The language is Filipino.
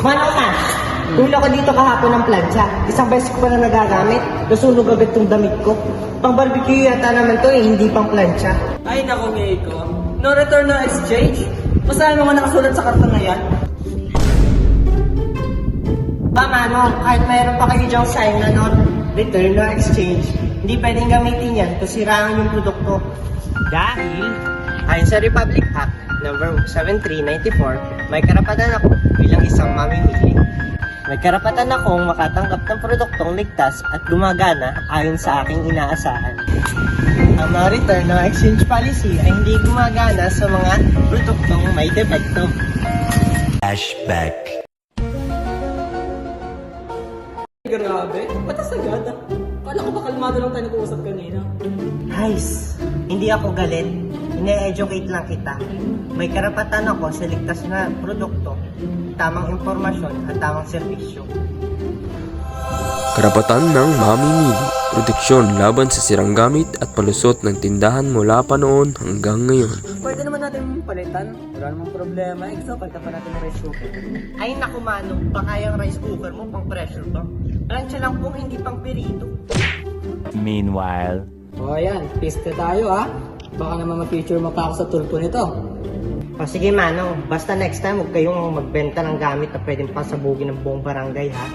Man, hula ko dito kahapon ng plancha. Isang beses ko pa na nagagamit. Nasunog agad tong damit ko. Pang barbecue yata naman to hindi pang plancha. Ay nako, Meiko. No return, no exchange? Basahin mo nga nakasulat sa karton na yan. Mano, kahit mayroon pa kayo dyang sign na not return or exchange, hindi pwedeng gamitin yan kung siraan yung produkto. Dahil, ayon sa Republic Act number 7394, may karapatan ako bilang isang mamimili. May karapatan akong makatanggap ng produktong ligtas at gumagana ayon sa aking inaasahan. Ang mga return or exchange policy ay hindi gumagana sa mga produktong may depekto. Flashback. Grabe, patas agad ah. Kala ko ba kalmado lang tayo nag-uusap kanina? Guys, hindi ako galit. Ine-educate lang kita. May karapatan ako sa ligtas na produkto, tamang impormasyon at tamang serbisyo. Karapatan ng mamimili, proteksyon laban sa sirang gamit at palusot ng tindahan mula pa noon hanggang ngayon. Pwede naman natin palitan. Wala namang problema. Exo, palitan pa natin ng rice cooker. Ay naku Mano, baka yung rice cooker mo pang pressure ba? Plancha lang kung hindi pang pirito. Meanwhile. O ayan, piste tayo ah. Baka naman ma-feature mo pa ako sa tulpo nito. O sige Mano, basta next time huwag kayong magbenta ng gamit na pwedeng pasabugin ng buong barangay ha.